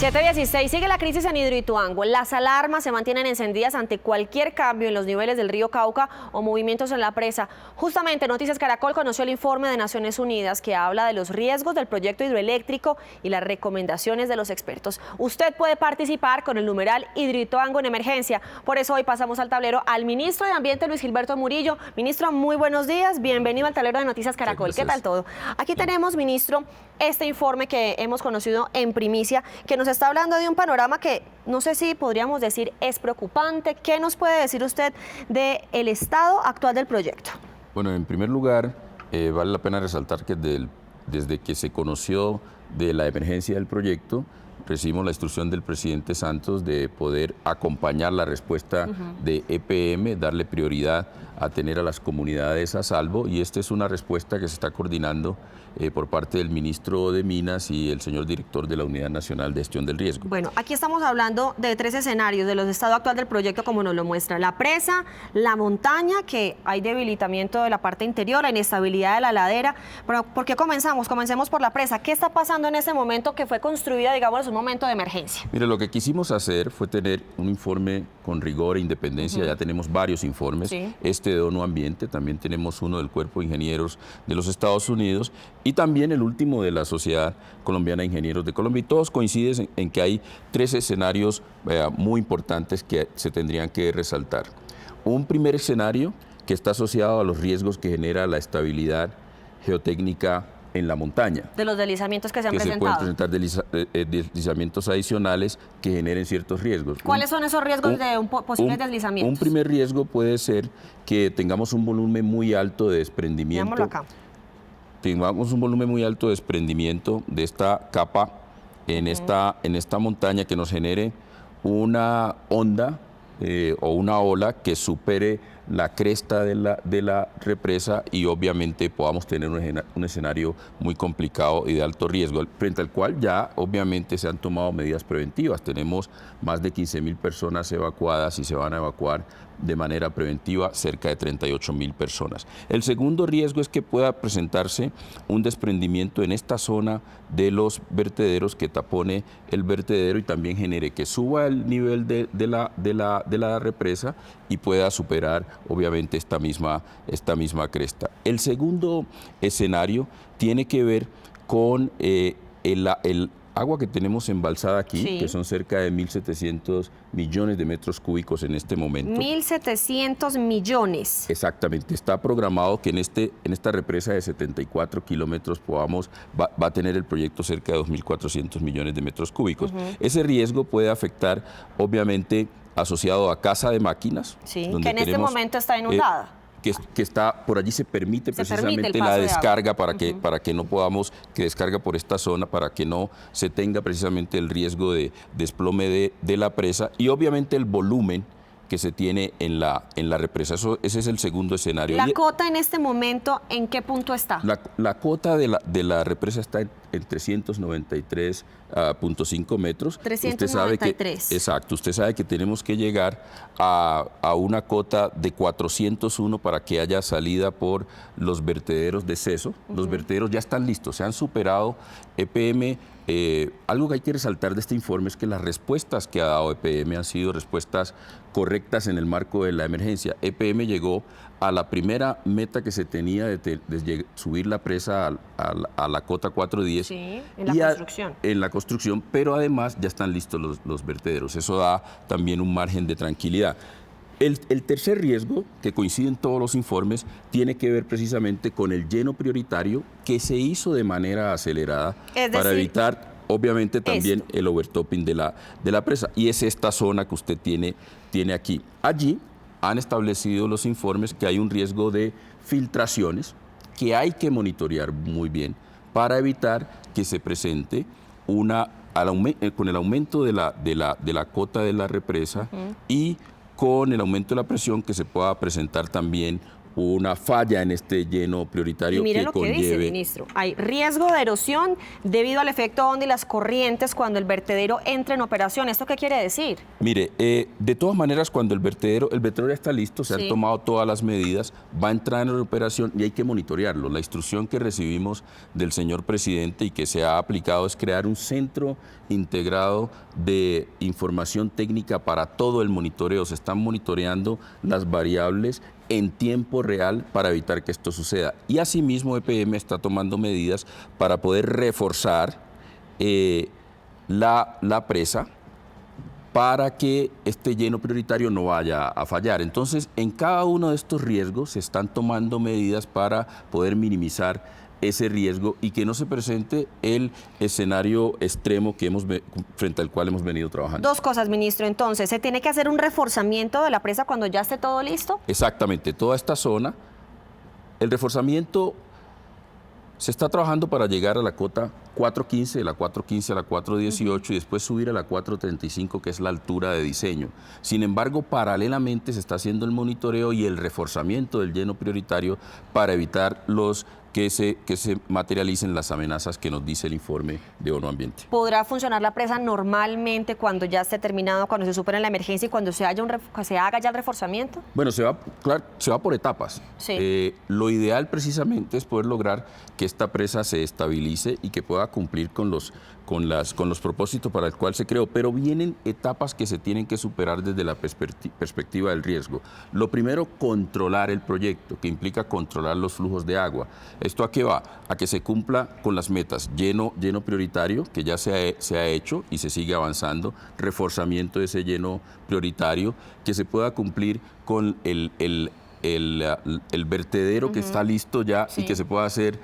7:16. Sigue la crisis en Hidroituango. Las alarmas se mantienen encendidas ante cualquier cambio en los niveles del río Cauca o movimientos en la presa. Justamente Noticias Caracol conoció el informe de Naciones Unidas que habla de los riesgos del proyecto hidroeléctrico y las recomendaciones de los expertos. Usted puede participar con el numeral Hidroituango en emergencia. Por eso hoy pasamos al tablero al ministro de Ambiente, Luis Gilberto Murillo. Ministro, muy buenos días. Bienvenido al tablero de Noticias Caracol. ¿Qué tal todo? Aquí tenemos, ministro, este informe que hemos conocido en primicia, que nos está hablando de un panorama que no sé si podríamos decir es preocupante. ¿Qué nos puede decir usted del estado actual del proyecto? Bueno, en primer lugar, vale la pena resaltar que desde que se conoció de la emergencia del proyecto, recibimos la instrucción del presidente Santos de poder acompañar la respuesta de EPM, darle prioridad a tener a las comunidades a salvo, y esta es una respuesta que se está coordinando por parte del ministro de Minas y el señor director de la Unidad Nacional de Gestión del Riesgo. Bueno, aquí estamos hablando de 3 escenarios de los estados actual del proyecto, como nos lo muestra: la presa, la montaña, que hay debilitamiento de la parte interior, la inestabilidad de la ladera. Pero ¿por qué comenzamos? Comencemos por la presa. ¿Qué está pasando en ese momento que fue construida, digamos, en un momento de emergencia? Mire, lo que quisimos hacer fue tener un informe con rigor e independencia. Ya tenemos varios informes, este de ONU Ambiente, también tenemos uno del Cuerpo de Ingenieros de los Estados Unidos y también el último de la Sociedad Colombiana de Ingenieros de Colombia, y todos coinciden en que hay 3 escenarios muy importantes que se tendrían que resaltar. Un primer escenario que está asociado a los riesgos que genera la estabilidad geotécnica en la montaña. De los deslizamientos que se han presentado. Se pueden presentar deslizamientos adicionales que generen ciertos riesgos. ¿Cuáles son esos riesgos de posibles deslizamientos? Un primer riesgo puede ser que tengamos un volumen muy alto de desprendimiento. Veámoslo acá. Tengamos un volumen muy alto de desprendimiento de esta capa en esta montaña, que nos genere una onda o una ola que supere la cresta de la represa, y obviamente podamos tener un escenario muy complicado y de alto riesgo, frente al cual ya obviamente se han tomado medidas preventivas. Tenemos más de 15.000 personas evacuadas y se van a evacuar de manera preventiva cerca de 38.000 personas. El segundo riesgo es que pueda presentarse un desprendimiento en esta zona de los vertederos que tapone el vertedero y también genere que suba el nivel de la represa y pueda superar obviamente esta misma cresta. El segundo escenario tiene que ver con el agua que tenemos embalsada aquí, que son cerca de 1.700 millones de metros cúbicos en este momento. 1.700 millones. Exactamente. Está programado que en esta represa de 74 kilómetros va a tener el proyecto cerca de 2.400 millones de metros cúbicos. Ese riesgo puede afectar, obviamente, asociado a casa de máquinas. Sí, que en este momento está inundada. Que está por allí, se permite precisamente la descarga para que no podamos, que descarga por esta zona, para que no se tenga precisamente el riesgo de desplome de la presa, y obviamente el volumen que se tiene en la represa. Ese es el segundo escenario. ¿La cota en este momento en qué punto está? La cota de la represa está en 393.5 metros. 393. Exacto. Usted sabe que tenemos que llegar a una cota de 401 para que haya salida por los vertederos de Seso. Los vertederos ya están listos, se han superado. EPM, algo que hay que resaltar de este informe es que las respuestas que ha dado EPM han sido respuestas correctas en el marco de la emergencia. EPM llegó a la primera meta que se tenía de subir la presa a la cota 410. Sí, en la construcción. En la construcción, pero además ya están listos los vertederos. Eso da también un margen de tranquilidad. El tercer riesgo, que coincide en todos los informes, tiene que ver precisamente con el lleno prioritario que se hizo de manera acelerada para evitar, obviamente, también el overtopping de la presa. Y es esta zona que usted tiene aquí. Allí han establecido los informes que hay un riesgo de filtraciones que hay que monitorear muy bien para evitar que se presente con el aumento de la cota de la represa y con el aumento de la presión, que se pueda presentar también una falla en este lleno prioritario y mire que lo que dice, ministro. Hay riesgo de erosión debido al efecto onda y las corrientes cuando el vertedero entra en operación. ¿Esto qué quiere decir? Mire, de todas maneras, cuando el vertedero ya está listo, se han tomado todas las medidas, va a entrar en operación y hay que monitorearlo. La instrucción que recibimos del señor presidente y que se ha aplicado es crear un centro integrado de información técnica para todo el monitoreo. Se están monitoreando las variables en tiempo real para evitar que esto suceda. Y asimismo EPM está tomando medidas para poder reforzar la presa para que este lleno prioritario no vaya a fallar. Entonces, en cada uno de estos riesgos se están tomando medidas para poder minimizar ese riesgo y que no se presente el escenario extremo frente al cual hemos venido trabajando. Dos cosas, ministro. Entonces, ¿se tiene que hacer un reforzamiento de la presa cuando ya esté todo listo? Exactamente, toda esta zona. El reforzamiento se está trabajando para llegar a la cota 415, de la 415 a la 418 y después subir a la 435, que es la altura de diseño. Sin embargo, paralelamente se está haciendo el monitoreo y el reforzamiento del lleno prioritario para evitar que se materialicen las amenazas que nos dice el informe de ONU Ambiente. ¿Podrá funcionar la presa normalmente cuando ya esté terminado, cuando se supere la emergencia y cuando se haga ya el reforzamiento? Bueno, se va por etapas. Sí. Lo ideal precisamente es poder lograr que esta presa se estabilice y que pueda cumplir con los propósitos para el cual se creó, pero vienen etapas que se tienen que superar desde la perspectiva del riesgo. Lo primero, controlar el proyecto, que implica controlar los flujos de agua. ¿Esto a qué va? A que se cumpla con las metas, lleno prioritario, que ya se ha hecho y se sigue avanzando, reforzamiento de ese lleno prioritario, que se pueda cumplir con el vertedero que está listo ya y que se pueda hacer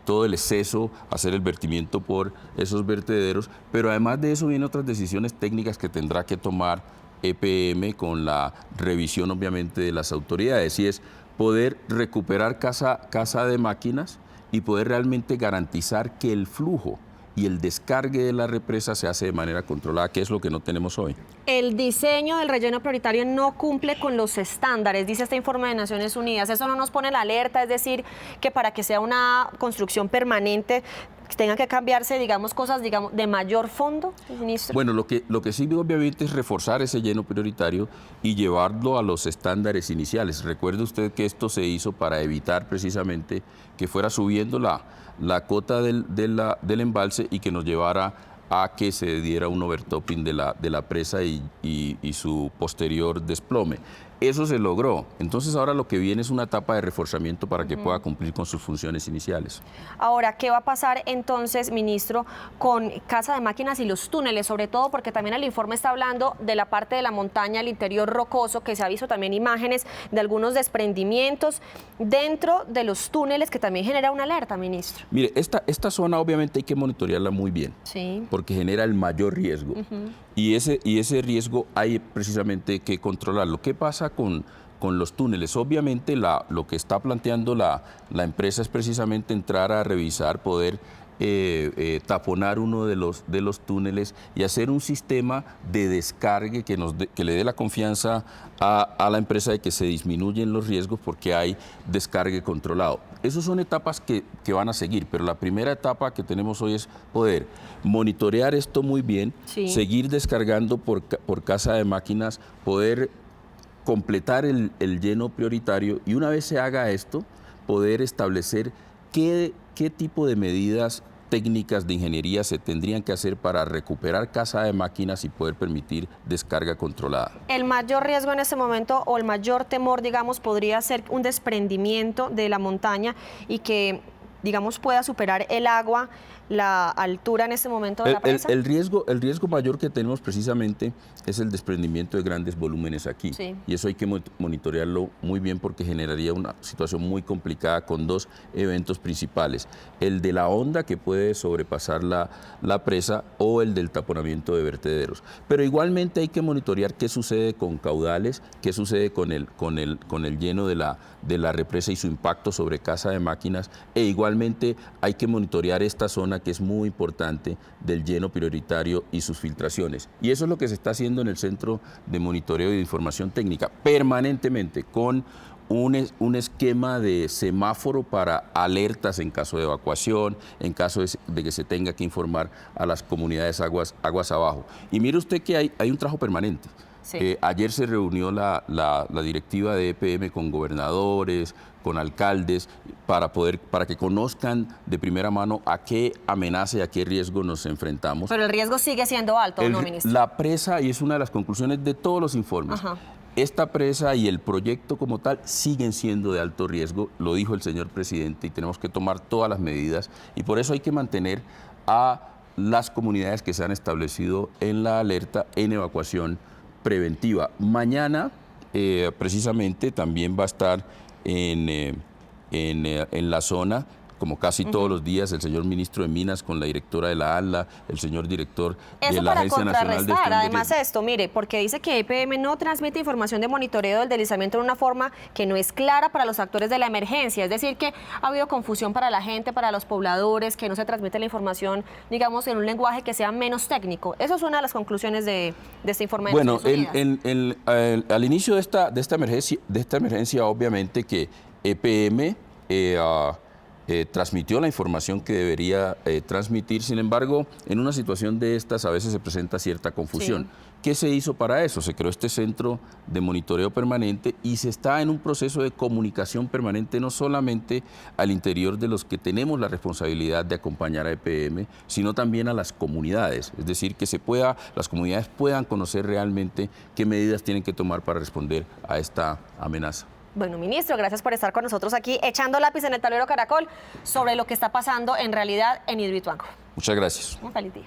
todo el exceso, hacer el vertimiento por esos vertederos, pero además de eso vienen otras decisiones técnicas que tendrá que tomar EPM con la revisión obviamente de las autoridades, y es poder recuperar casa de máquinas y poder realmente garantizar que el flujo y el descargue de la represa se hace de manera controlada, que es lo que no tenemos hoy. El diseño del relleno prioritario no cumple con los estándares, dice este informe de Naciones Unidas. ¿Eso no nos pone la alerta? Es decir, que para que sea una construcción permanente tengan que cambiarse, digamos, cosas de mayor fondo, ministro. Bueno, lo que sí obviamente es reforzar ese lleno prioritario y llevarlo a los estándares iniciales. Recuerde usted que esto se hizo para evitar precisamente que fuera subiendo la cota del embalse y que nos llevara a que se diera un overtopping de la presa y su posterior desplome. Eso se logró. Entonces ahora lo que viene es una etapa de reforzamiento para que pueda cumplir con sus funciones iniciales. Ahora, ¿qué va a pasar entonces, ministro, con Casa de Máquinas y los túneles? Sobre todo porque también el informe está hablando de la parte de la montaña, el interior rocoso, que se ha visto también imágenes de algunos desprendimientos dentro de los túneles, que también genera una alerta, ministro. Mire, esta zona obviamente hay que monitorearla muy bien, porque genera el mayor riesgo. Y ese riesgo hay precisamente que controlarlo. ¿Qué pasa con los túneles? Obviamente lo que está planteando la empresa es precisamente entrar a revisar, poder taponar uno de los túneles y hacer un sistema de descargue que le dé la confianza a la empresa de que se disminuyen los riesgos porque hay descargue controlado. Esas son etapas que van a seguir, pero la primera etapa que tenemos hoy es poder monitorear esto muy bien, seguir descargando por casa de máquinas, poder completar el lleno prioritario y una vez se haga esto, poder establecer qué tipo de medidas técnicas de ingeniería se tendrían que hacer para recuperar casa de máquinas y poder permitir descarga controlada. El mayor riesgo en este momento o el mayor temor, digamos, podría ser un desprendimiento de la montaña y que, digamos, pueda superar el agua la altura en este momento de la presa. El riesgo mayor que tenemos precisamente es el desprendimiento de grandes volúmenes aquí. Y eso hay que monitorearlo muy bien porque generaría una situación muy complicada con dos eventos principales. El de la onda que puede sobrepasar la presa o el del taponamiento de vertederos. Pero igualmente hay que monitorear qué sucede con caudales, qué sucede con el lleno de la represa y su impacto sobre casa de máquinas. E igualmente hay que monitorear esta zona que es muy importante del lleno prioritario y sus filtraciones. Y eso es lo que se está haciendo en el Centro de Monitoreo y de Información Técnica, permanentemente, con un esquema de semáforo para alertas en caso de evacuación, en caso de que se tenga que informar a las comunidades aguas abajo. Y mire usted que hay un trabajo permanente. Sí. Ayer se reunió la directiva de EPM con gobernadores, con alcaldes, para que conozcan de primera mano a qué amenaza y a qué riesgo nos enfrentamos. Pero el riesgo sigue siendo alto, ¿no, ministro? La presa, y es una de las conclusiones de todos los informes, Ajá. esta presa y el proyecto como tal siguen siendo de alto riesgo, lo dijo el señor presidente, y tenemos que tomar todas las medidas, y por eso hay que mantener a las comunidades que se han establecido en la alerta en evacuación preventiva. Mañana, precisamente, también va a estar en la zona, como casi todos los días, el señor ministro de Minas con la directora de la ANLA, el señor director de la Agencia Nacional de Gestión de Además Riesgo. esto, mire, porque dice que EPM no transmite información de monitoreo del deslizamiento en una forma que no es clara para los actores de la emergencia, es decir, que ha habido confusión para la gente, para los pobladores, que no se transmite la información, digamos, en un lenguaje que sea menos técnico. Eso es una de las conclusiones de este informe de Bueno, Naciones Unidas. al inicio de esta emergencia, obviamente que EPM transmitió la información que debería transmitir. Sin embargo, en una situación de estas a veces se presenta cierta confusión. Sí. ¿Qué se hizo para eso? Se creó este centro de monitoreo permanente y se está en un proceso de comunicación permanente, no solamente al interior de los que tenemos la responsabilidad de acompañar a EPM, sino también a las comunidades. Es decir, que las comunidades puedan conocer realmente qué medidas tienen que tomar para responder a esta amenaza. Bueno, ministro, gracias por estar con nosotros aquí echando lápiz en el tablero Caracol sobre lo que está pasando en realidad en Hidroituango. Muchas gracias. Un feliz día.